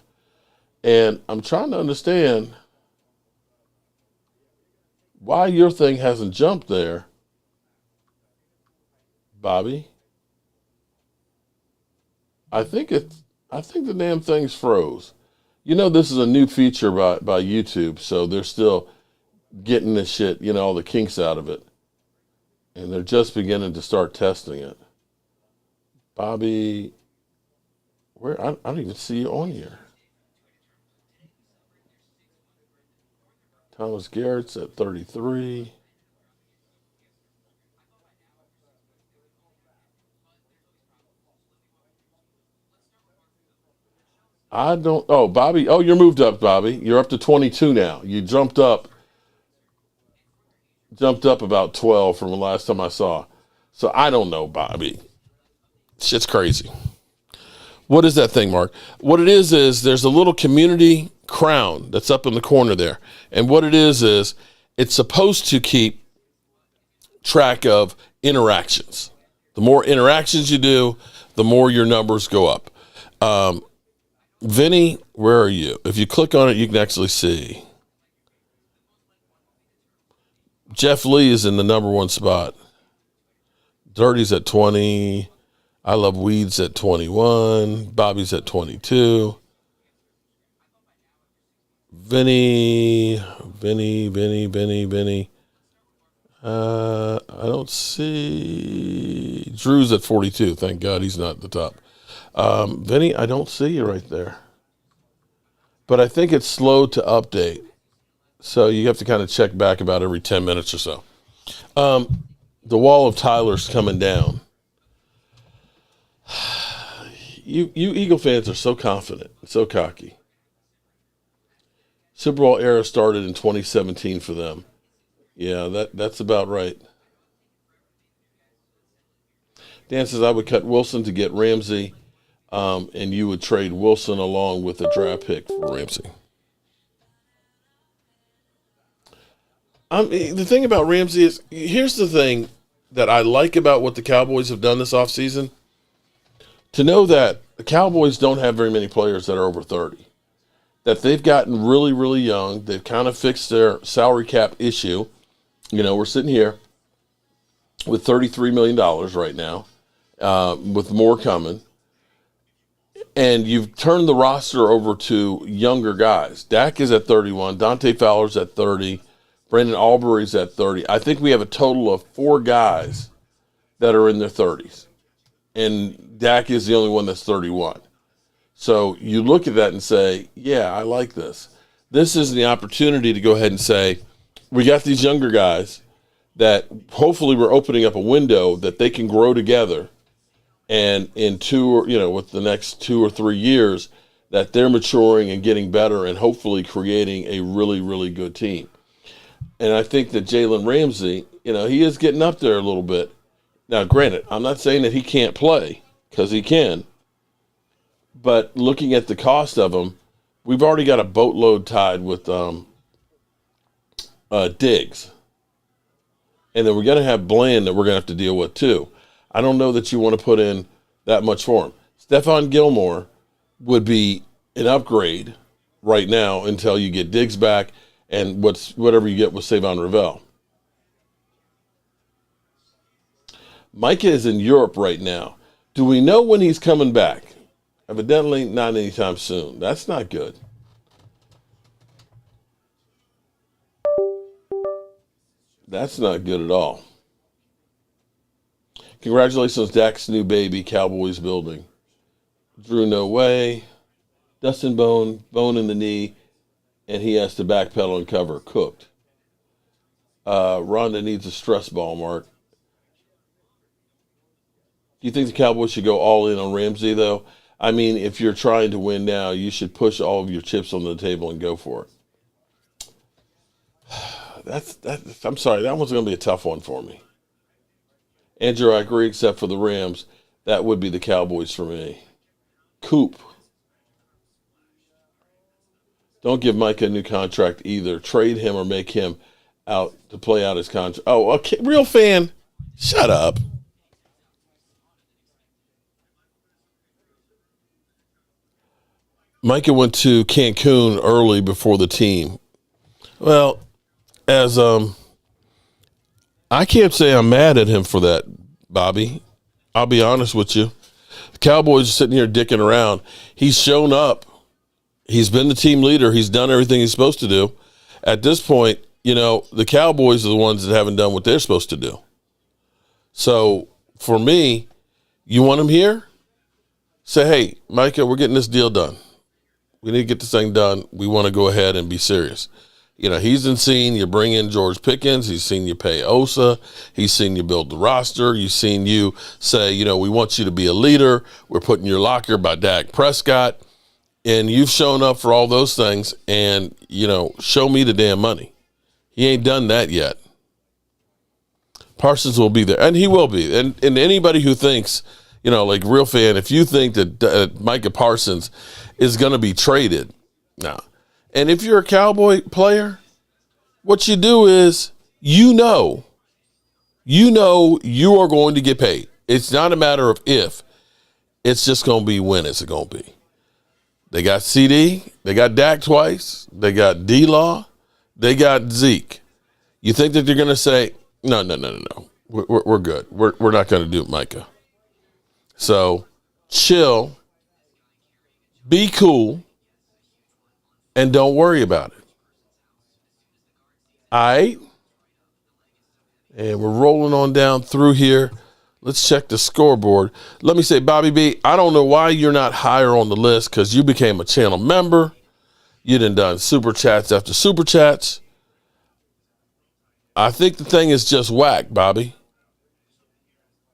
And I'm trying to understand why your thing hasn't jumped there, Bobby. I think the damn thing's froze. You know, this is a new feature by YouTube, so they're still getting this shit, all the kinks out of it. And they're just beginning to start testing it. Bobby, I don't even see you on here. Thomas Garrett's at 33. Bobby, you're moved up, Bobby. You're up to 22 now. You jumped up about 12 from the last time I saw. So I don't know, Bobby. Shit's crazy. What is that thing, Mark? What it is there's a little community crown that's up in the corner there. And what it is it's supposed to keep track of interactions. The more interactions you do, the more your numbers go up. Vinny, where are you? If you click on it, you can actually see. Jeff Lee is in the number one spot. Dirty's at 20. I Love Weeds at 21. Bobby's at 22. Vinny. I don't see. Drew's at 42. Thank God he's not at the top. Vinny, I don't see you right there. But I think it's slow to update. So you have to kind of check back about every 10 minutes or so. The wall of Tyler's coming down. You Eagle fans are so confident, so cocky. Super Bowl era started in 2017 for them. Yeah, that's about right. Dan says I would cut Wilson to get Ramsey, and you would trade Wilson along with a draft pick for Ramsey. The thing about Ramsey is, here's the thing that I like about what the Cowboys have done this offseason. To know that the Cowboys don't have very many players that are over 30. That they've gotten really, really young. They've kind of fixed their salary cap issue. We're sitting here with $33 million right now, with more coming. And you've turned the roster over to younger guys. Dak is at 31. Dante Fowler's at 30. Brandon Albury's at 30. I think we have a total of 4 guys that are in their 30s. And Dak is the only one that's 31. So you look at that and say, yeah, I like this. This is the opportunity to go ahead and say, we got these younger guys that hopefully we're opening up a window that they can grow together. And in with the next 2 or 3 years, that they're maturing and getting better and hopefully creating a really, really good team. And I think that Jalen Ramsey, he is getting up there a little bit. Now, granted, I'm not saying that he can't play, because he can. But looking at the cost of him, we've already got a boatload tied with Diggs. And then we're going to have Bland that we're going to have to deal with too. I don't know that you want to put in that much for him. Stephon Gilmore would be an upgrade right now until you get Diggs back and whatever you get with Savon Ravel. Micah is in Europe right now. Do we know when he's coming back? Evidently not anytime soon. That's not good. That's not good at all. Congratulations, Dak's new baby, Cowboys building. Drew, no way. Dustin bone in the knee, and he has to backpedal and cover. Cooked. Rhonda needs a stress ball, Mark. Do you think the Cowboys should go all in on Ramsey, though? I mean, if you're trying to win now, you should push all of your chips on the table and go for it. I'm sorry, that one's going to be a tough one for me. Andrew, I agree, except for the Rams. That would be the Cowboys for me. Coop. Don't give Micah a new contract either. Trade him or make him out to play out his contract. Oh, okay. Real fan, shut up. Micah went to Cancun early before the team. Well, as I can't say I'm mad at him for that, Bobby. I'll be honest with you. The Cowboys are sitting here dicking around. He's shown up. He's been the team leader. He's done everything he's supposed to do. At this point, you know, the Cowboys are the ones that haven't done what they're supposed to do. So, for me, you want him here? Say, hey, Micah, we're getting this deal done. We need to get this thing done. We want to go ahead and be serious. You know, he's seen you bring in George Pickens. He's seen you pay Osa. He's seen you build the roster. He's seen you say, you know, we want you to be a leader. We're putting your locker by Dak Prescott. And you've shown up for all those things. And, you know, show me the damn money. He ain't done that yet. Parsons will be there. And he will be. And anybody who thinks, you know, like real fan, if you think that Micah Parsons is going to be traded, no. And if you're a Cowboy player, what you do is you know you are going to get paid. It's not a matter of if. It's just going to be when it's going to be. They got CD. They got Dak twice. They got D-Law. They got Zeke. You think that they're going to say, no. We're good. We're not going to do it, Micah. So chill. Be cool. And don't worry about it. All right? And we're rolling on down through here. Let's check the scoreboard. Let me say, Bobby B, I don't know why you're not higher on the list because you became a channel member. You done super chats after super chats. I think the thing is just whack, Bobby.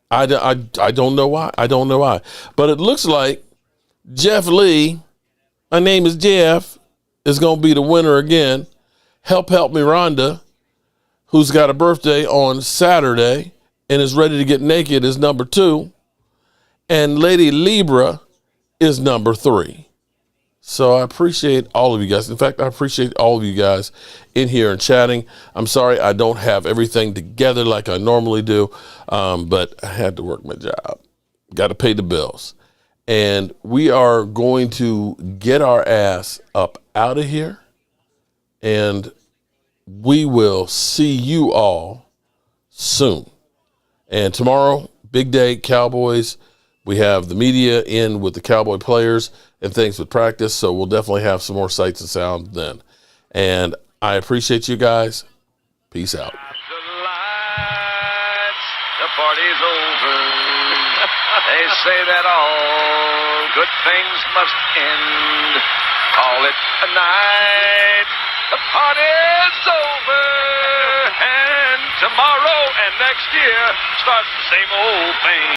I don't know why. I don't know why. But it looks like Jeff Lee, my name is Jeff, is going to be the winner again. Help me, Rhonda, who's got a birthday on Saturday and is ready to get naked, is number 2. And Lady Libra is number 3. So I appreciate all of you guys. In fact, I appreciate all of you guys in here and chatting. I'm sorry I don't have everything together like I normally do, but I had to work my job. Got to pay the bills. And we are going to get our ass up out of here. And we will see you all soon. And tomorrow, big day, Cowboys. We have the media in with the Cowboy players and things with practice. So we'll definitely have some more sights and sound then. And I appreciate you guys. Peace out. The party's over. They say that all good things must end. Call it a night. The party's over. And tomorrow and next year starts the same old thing.